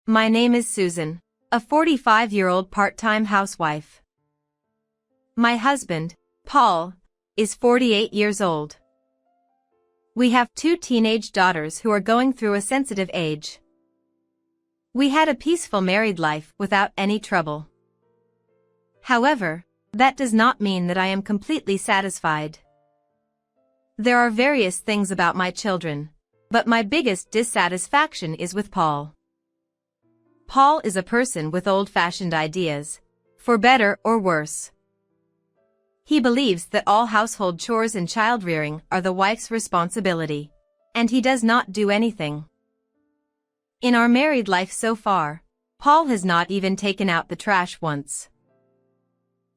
My name is Susan, a 45-year-old part-time housewife. My husband, Paul, is 48 years old. We have 2 teenage daughters who are going through a sensitive age. We had a peaceful married life without any trouble. However, that does not mean that I am completely satisfied. There are various things about my children, but my biggest dissatisfaction is with Paul. Paul is a person with old-fashioned ideas, for better or worse. He believes that all household chores and child-rearing are the wife's responsibility, and he does not do anything. In our married life so far, Paul has not even taken out the trash once.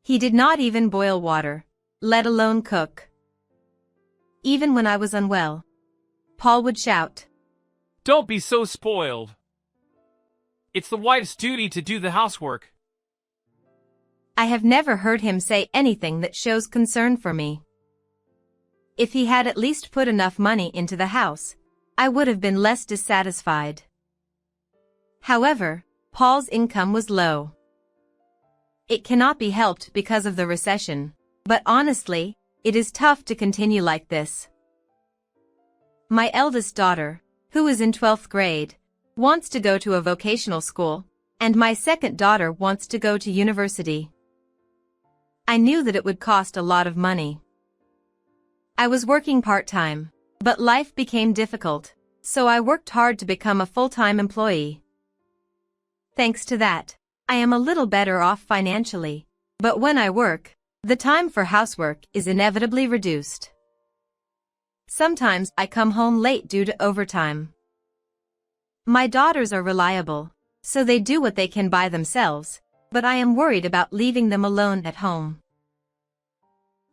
He did not even boil water, let alone cook. Even when I was unwell, Paul would shout, "Don't be so spoiled. It's the wife's duty to do the housework." I have never heard him say anything that shows concern for me. If he had at least put enough money into the house, I would have been less dissatisfied. However, Paul's income was low. It cannot be helped because of the recession, but honestly, it is tough to continue like this. My eldest daughter, who is in 12th grade, wants to go to a vocational school, and my second daughter wants to go to university. I knew that it would cost a lot of money. I was working part-time, but life became difficult, so I worked hard to become a full-time employee. Thanks to that, I am a little better off financially, but when I work, the time for housework is inevitably reduced. Sometimes I come home late due to overtime. My daughters are reliable, so they do what they can by themselves, but I am worried about leaving them alone at home.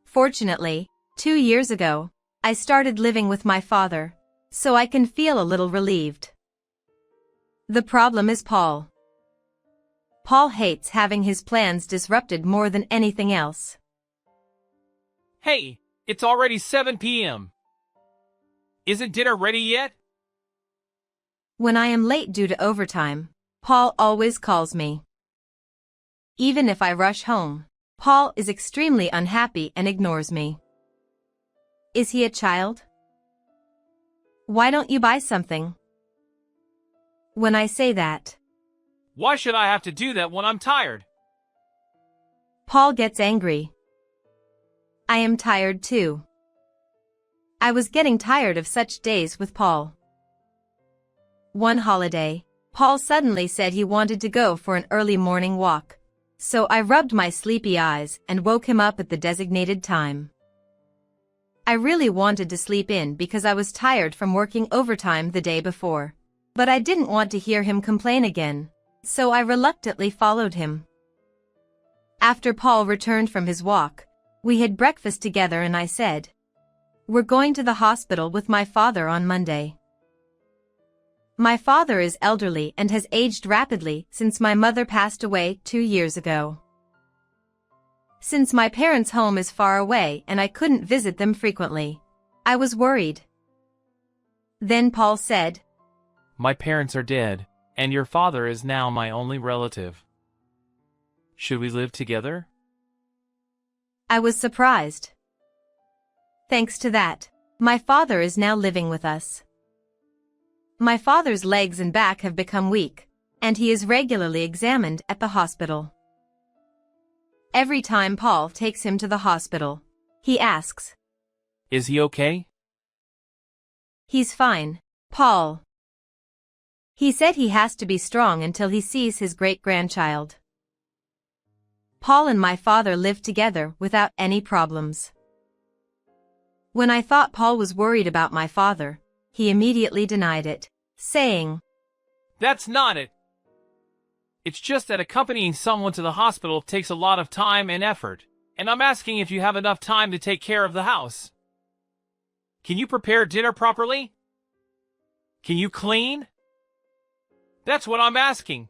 Fortunately, 2 years ago, I started living with my father, so I can feel a little relieved. The problem is Paul. Paul hates having his plans disrupted more than anything else. "Hey, it's already 7 p.m. Isn't dinner ready yet?" When I am late due to overtime, Paul always calls me. Even if I rush home, Paul is extremely unhappy and ignores me. Is he a child? Why don't you buy something? When I say that, "Why should I have to do that when I'm tired?" Paul gets angry. I am tired too. I was getting tired of such days with Paul. One holiday, Paul suddenly said he wanted to go for an early morning walk, so I rubbed my sleepy eyes and woke him up at the designated time. I really wanted to sleep in because I was tired from working overtime the day before, but I didn't want to hear him complain again, so I reluctantly followed him. After Paul returned from his walk, we had breakfast together and I said, "We're going to the hospital with my father on Monday." My father is elderly and has aged rapidly since my mother passed away 2 years ago. Since my parents' home is far away and I couldn't visit them frequently, I was worried. Then Paul said, "My parents are dead, and your father is now my only relative. Should we live together?" I was surprised. Thanks to that, my father is now living with us. My father's legs and back have become weak, and he is regularly examined at the hospital. Every time Paul takes him to the hospital, he asks, "Is he okay?" "He's fine, Paul." He said he has to be strong until he sees his great-grandchild. Paul and my father lived together without any problems. When I thought Paul was worried about my father, he immediately denied it, saying, "That's not it. It's just that accompanying someone to the hospital takes a lot of time and effort, and I'm asking if you have enough time to take care of the house. Can you prepare dinner properly? Can you clean? That's what I'm asking."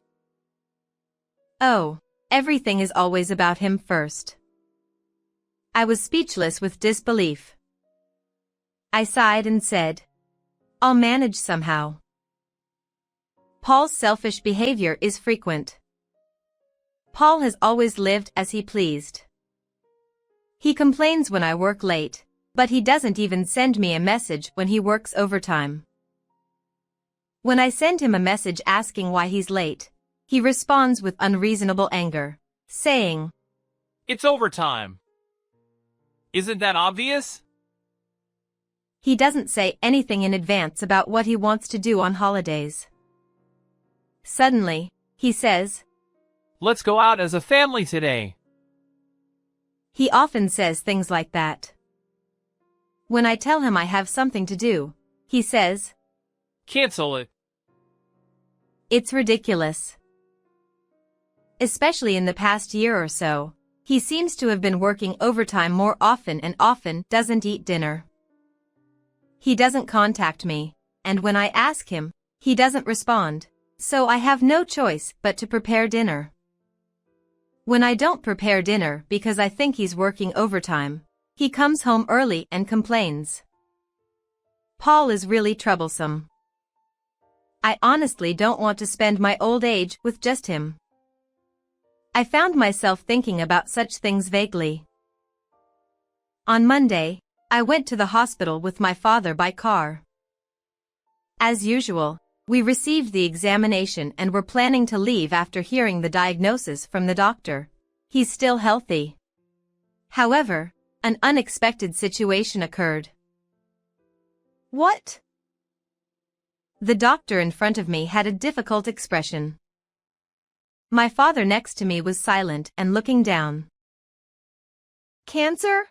"Oh, everything is always about him first." I was speechless with disbelief. I sighed and said, "I'll manage somehow." Paul's selfish behavior is frequent. Paul has always lived as he pleased. He complains when I work late, but he doesn't even send me a message when he works overtime. When I send him a message asking why he's late, he responds with unreasonable anger, saying, "It's overtime. Isn't that obvious?" He doesn't say anything in advance about what he wants to do on holidays. Suddenly, he says, "Let's go out as a family today." He often says things like that. When I tell him I have something to do, he says, "Cancel it." It's ridiculous. Especially in the past year or so, he seems to have been working overtime more often and often doesn't eat dinner. He doesn't contact me, and when I ask him, he doesn't respond, so I have no choice but to prepare dinner. When I don't prepare dinner because I think he's working overtime, he comes home early and complains. Paul is really troublesome. I honestly don't want to spend my old age with just him. I found myself thinking about such things vaguely. On Monday, I went to the hospital with my father by car. As usual, we received the examination and were planning to leave after hearing the diagnosis from the doctor. He's still healthy. However, an unexpected situation occurred. What? The doctor in front of me had a difficult expression. My father next to me was silent and looking down. Cancer?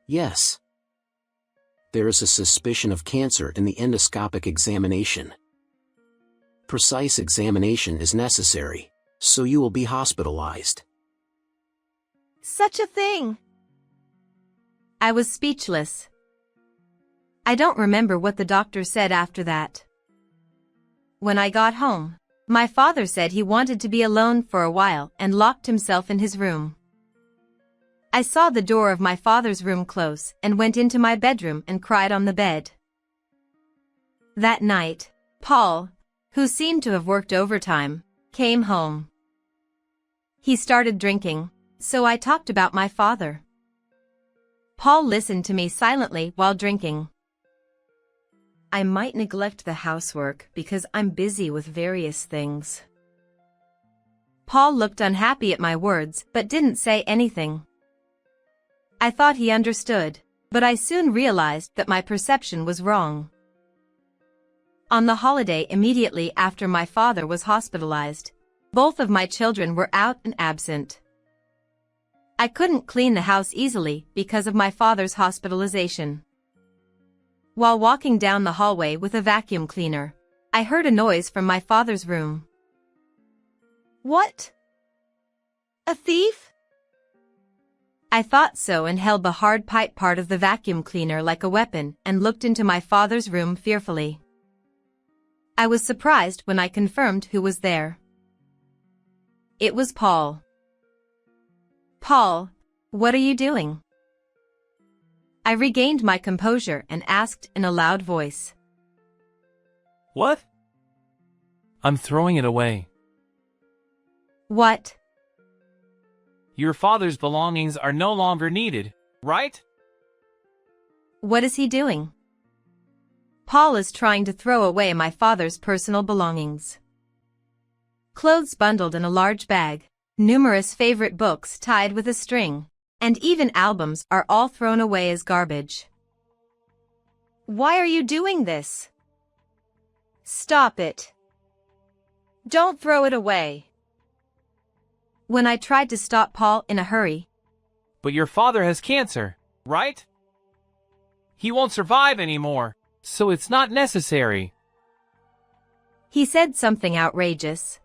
Yes. There is a suspicion of cancer in the endoscopic examination. Precise examination is necessary, so you will be hospitalized. Such a thing! I was speechless. I don't remember what the doctor said after that. When I got home, my father said he wanted to be alone for a while and locked himself in his room. I saw the door of my father's room close and went into my bedroom and cried on the bed. That night, Paul, who seemed to have worked overtime, came home. He started drinking, so I talked about my father. Paul listened to me silently while drinking. I might neglect the housework because I'm busy with various things. Paul looked unhappy at my words but didn't say anything. I thought he understood, but I soon realized that my perception was wrong. On the holiday immediately after my father was hospitalized, both of my children were out and absent. I couldn't clean the house easily because of my father's hospitalization. While walking down the hallway with a vacuum cleaner, I heard a noise from my father's room. What? A thief? I thought so and held the hard pipe part of the vacuum cleaner like a weapon and looked into my father's room fearfully. I was surprised when I confirmed who was there. It was Paul. Paul, what are you doing? I regained my composure and asked in a loud voice. "What?" "I'm throwing it away." What? Your father's belongings are no longer needed, right? What is he doing? Paul is trying to throw away my father's personal belongings. Clothes bundled in a large bag, numerous favorite books tied with a string, and even albums are all thrown away as garbage. Why are you doing this? Stop it. Don't throw it away. When I tried to stop Paul in a hurry. But your father has cancer, right? He won't survive anymore, so it's not necessary. He said something outrageous.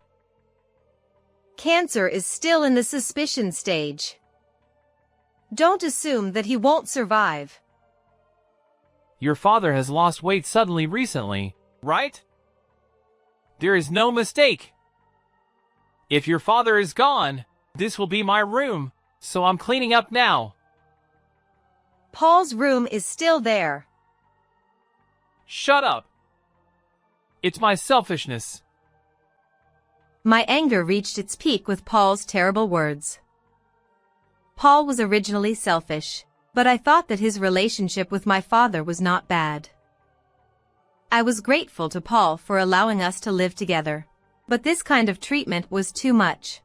Cancer is still in the suspicion stage. Don't assume that he won't survive. Your father has lost weight suddenly recently, right? There is no mistake. If your father is gone, this will be my room, so I'm cleaning up now. Paul's room is still there. Shut up. It's my selfishness. My anger reached its peak with Paul's terrible words. Paul was originally selfish, but I thought that his relationship with my father was not bad. I was grateful to Paul for allowing us to live together, but this kind of treatment was too much.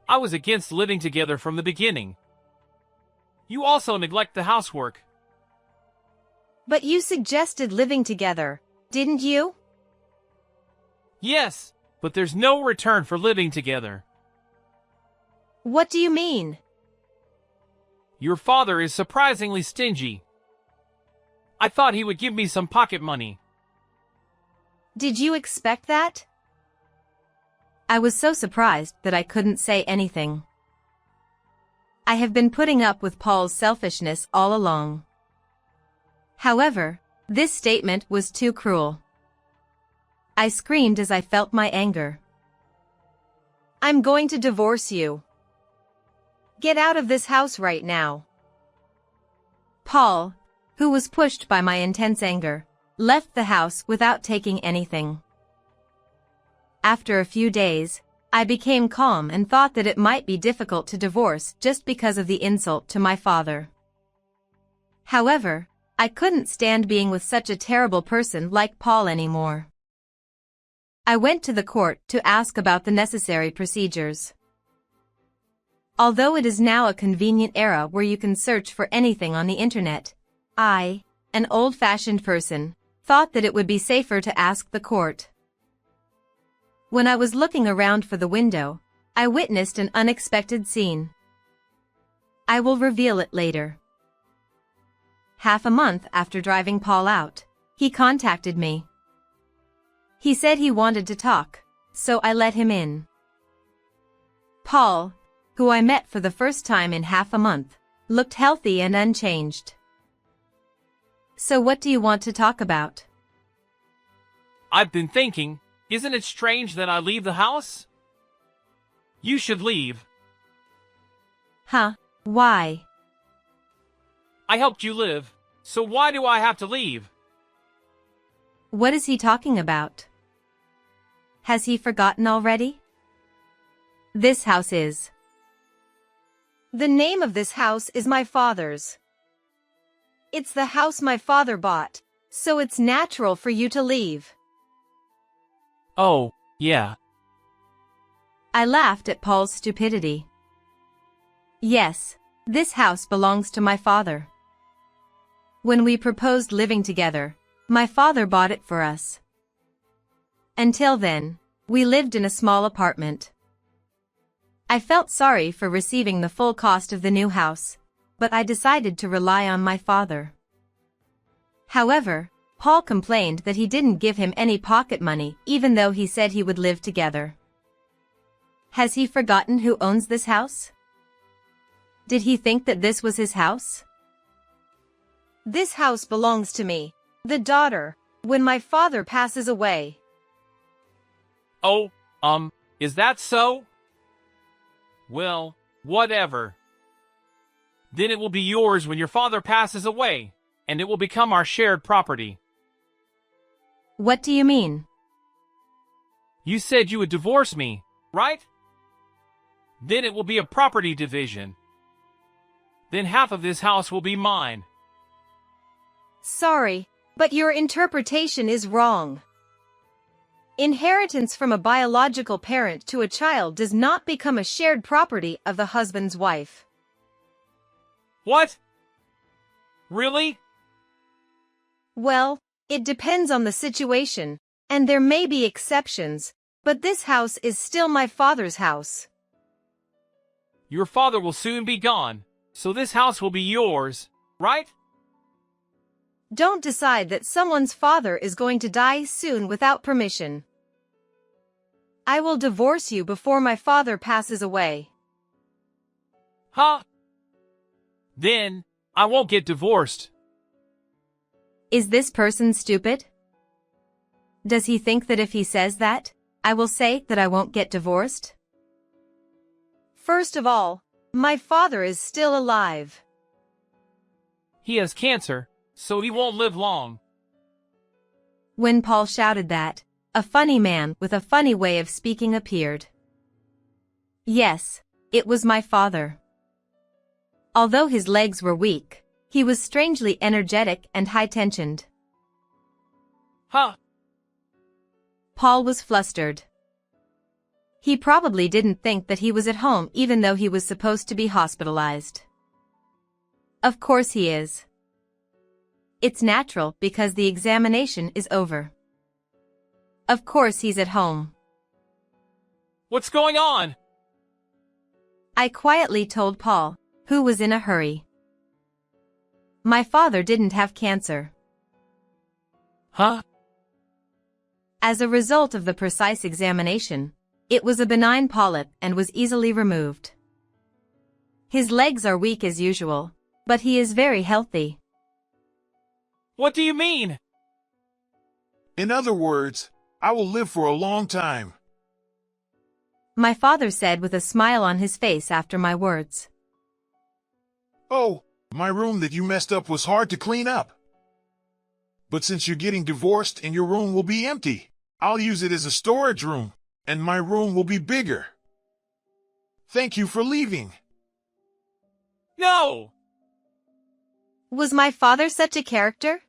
I was against living together from the beginning. You also neglect the housework. But you suggested living together, didn't you? Yes, but there's no return for living together. What do you mean? Your father is surprisingly stingy. I thought he would give me some pocket money. Did you expect that? I was so surprised that I couldn't say anything. I have been putting up with Paul's selfishness all along. However, this statement was too cruel. I screamed as I felt my anger. I'm going to divorce you. Get out of this house right now. Paul, who was pushed by my intense anger, left the house without taking anything. After a few days, I became calm and thought that it might be difficult to divorce just because of the insult to my father. However, I couldn't stand being with such a terrible person like Paul anymore. I went to the court to ask about the necessary procedures. Although it is now a convenient era where you can search for anything on the internet, I, an old-fashioned person, thought that it would be safer to ask the court. When I was looking around for the window, I witnessed an unexpected scene. I will reveal it later. Half a month after driving Paul out, he contacted me. He said he wanted to talk, so I let him in. Paul, who I met for the first time in half a month, looked healthy and unchanged. So what do you want to talk about? I've been thinking, isn't it strange that I leave the house? You should leave. Huh? Why? I helped you live, so why do I have to leave? What is he talking about? Has he forgotten already? This house is. The name of this house is my father's. It's the house my father bought, so it's natural for you to leave. Oh, yeah. I laughed at Paul's stupidity. Yes, this house belongs to my father. When we proposed living together, my father bought it for us. Until then, we lived in a small apartment. I felt sorry for receiving the full cost of the new house, but I decided to rely on my father. However, Paul complained that he didn't give him any pocket money even though he said he would live together. Has he forgotten who owns this house? Did he think that this was his house? This house belongs to me, the daughter, when my father passes away. Oh, is that so? Well, whatever. Then it will be yours when your father passes away, and it will become our shared property. What do you mean? You said you would divorce me, right? Then it will be a property division. Then half of this house will be mine. Sorry, but your interpretation is wrong. Inheritance from a biological parent to a child does not become a shared property of the husband's wife. What? Really? Well, it depends on the situation, and there may be exceptions, but this house is still my father's house. Your father will soon be gone, so this house will be yours, right? Don't decide that someone's father is going to die soon without permission. I will divorce you before my father passes away. Huh? Then, I won't get divorced. Is this person stupid? Does he think that if he says that, I will say that I won't get divorced? First of all, my father is still alive. He has cancer, so he won't live long. When Paul shouted that, a funny man with a funny way of speaking appeared. Yes, it was my father. Although his legs were weak, he was strangely energetic and high-tensioned. Huh? Paul was flustered. He probably didn't think that he was at home even though he was supposed to be hospitalized. Of course he is. It's natural because the examination is over. Of course he's at home. What's going on? I quietly told Paul, who was in a hurry. My father didn't have cancer. Huh? As a result of the precise examination, it was a benign polyp and was easily removed. His legs are weak as usual, but he is very healthy. What do you mean? In other words, I will live for a long time. My father said with a smile on his face after my words. Oh, my room that you messed up was hard to clean up. But since you're getting divorced and your room will be empty, I'll use it as a storage room, and my room will be bigger. Thank you for leaving. No! Was my father such a character?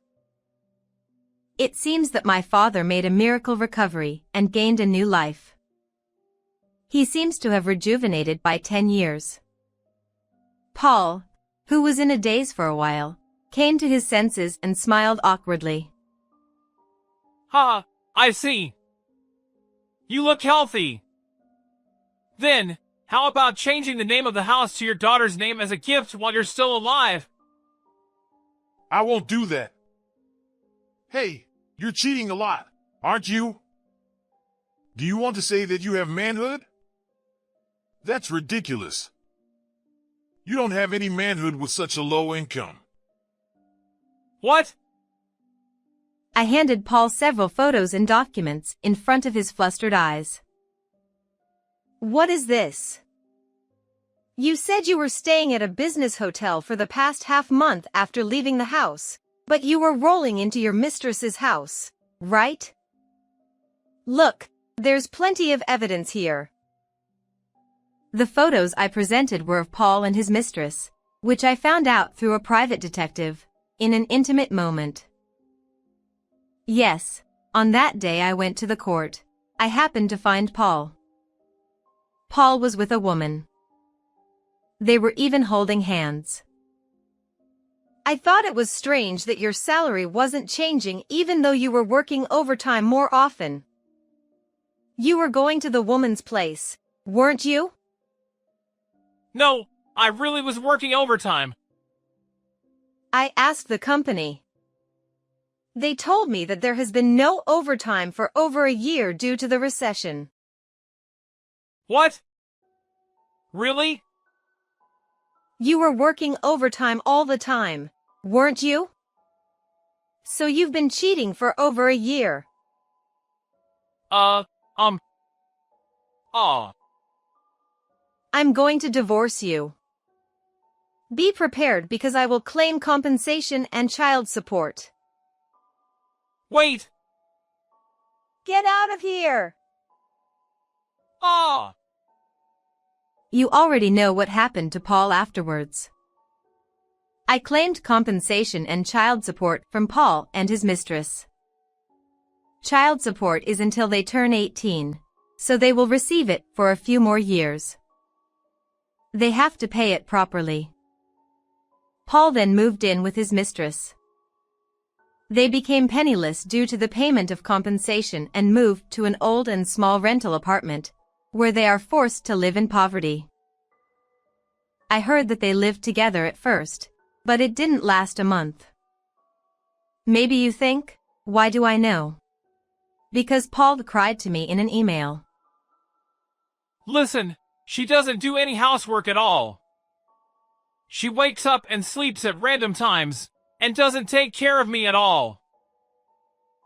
It seems that my father made a miracle recovery and gained a new life. He seems to have rejuvenated by 10 years. Paul, who was in a daze for a while, came to his senses and smiled awkwardly. Ha! I see. You look healthy. Then, how about changing the name of the house to your daughter's name as a gift while you're still alive? I won't do that. Hey, you're cheating a lot, aren't you? Do you want to say that you have manhood? That's ridiculous. You don't have any manhood with such a low income. What? I handed Paul several photos and documents in front of his flustered eyes. What is this? You said you were staying at a business hotel for the past half-month after leaving the house, but you were rolling into your mistress's house, right? Look, there's plenty of evidence here. The photos I presented were of Paul and his mistress, which I found out through a private detective, in an intimate moment. Yes, on that day I went to the court. I happened to find Paul. Paul was with a woman. They were even holding hands. I thought it was strange that your salary wasn't changing even though you were working overtime more often. You were going to the woman's place, weren't you? No, I really was working overtime. I asked the company. They told me that there has been no overtime for over a year due to the recession. What? Really? You were working overtime all the time, weren't you? So you've been cheating for over a year. Aw. I'm going to divorce you. Be prepared because I will claim compensation and child support. Wait! Get out of here! Aw! You already know what happened to Paul afterwards. I claimed compensation and child support from Paul and his mistress. Child support is until they turn 18, so they will receive it for a few more years. They have to pay it properly. Paul then moved in with his mistress. They became penniless due to the payment of compensation and moved to an old and small rental apartment, where they are forced to live in poverty. I heard that they lived together at first, but it didn't last a month. Maybe you think, why do I know? Because Paul cried to me in an email. Listen, she doesn't do any housework at all. She wakes up and sleeps at random times, and doesn't take care of me at all.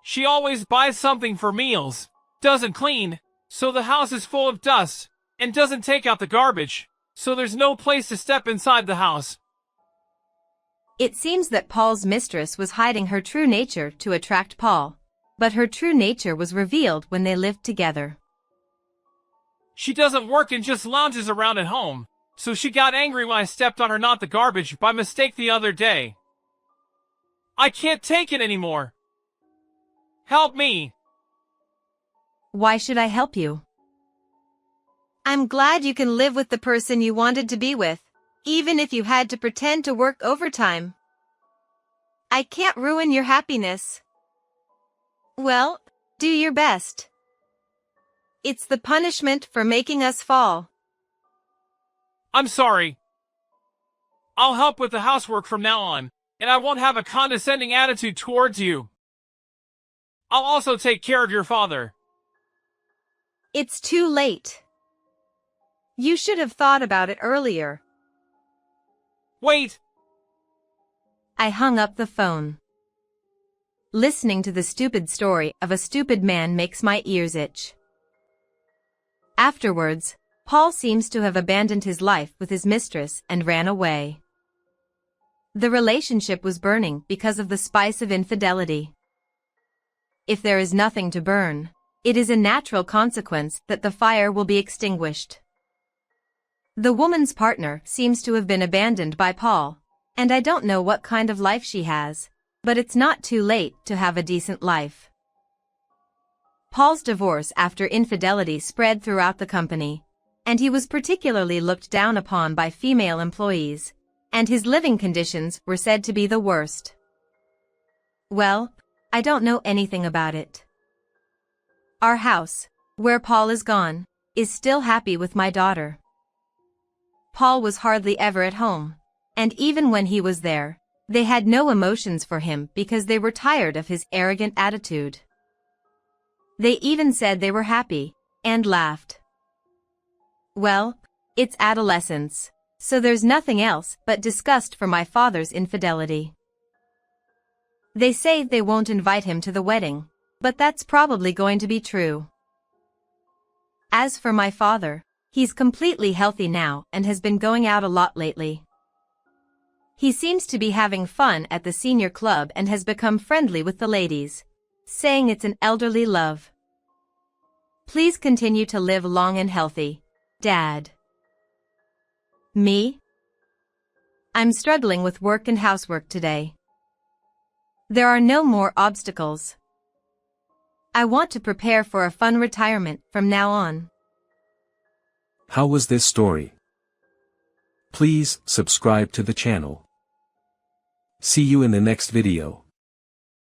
She always buys something for meals, doesn't clean, so the house is full of dust, and doesn't take out the garbage, so there's no place to step inside the house. It seems that Paul's mistress was hiding her true nature to attract Paul, but her true nature was revealed when they lived together. She doesn't work and just lounges around at home, so she got angry when I stepped on her not the garbage by mistake the other day. I can't take it anymore. Help me. Why should I help you? I'm glad you can live with the person you wanted to be with, even if you had to pretend to work overtime. I can't ruin your happiness. Well, do your best. It's the punishment for making us fall. I'm sorry. I'll help with the housework from now on, and I won't have a condescending attitude towards you. I'll also take care of your father. It's too late. You should have thought about it earlier. Wait! I hung up the phone. Listening to the stupid story of a stupid man makes my ears itch. Afterwards, Paul seems to have abandoned his life with his mistress and ran away. The relationship was burning because of the spice of infidelity. If there is nothing to burn, it is a natural consequence that the fire will be extinguished. The woman's partner seems to have been abandoned by Paul, and I don't know what kind of life she has, but it's not too late to have a decent life. Paul's divorce after infidelity spread throughout the company, and he was particularly looked down upon by female employees, and his living conditions were said to be the worst. Well, I don't know anything about it. Our house, where Paul is gone, is still happy with my daughter. Paul was hardly ever at home, and even when he was there, they had no emotions for him because they were tired of his arrogant attitude. They even said they were happy, and laughed. Well, it's adolescence, so there's nothing else but disgust for my father's infidelity. They say they won't invite him to the wedding, but that's probably going to be true. As for my father, he's completely healthy now and has been going out a lot lately. He seems to be having fun at the senior club and has become friendly with the ladies, saying it's an elderly love. Please continue to live long and healthy, Dad. Me? I'm struggling with work and housework today. There are no more obstacles. I want to prepare for a fun retirement from now on. How was this story? Please subscribe to the channel. See you in the next video.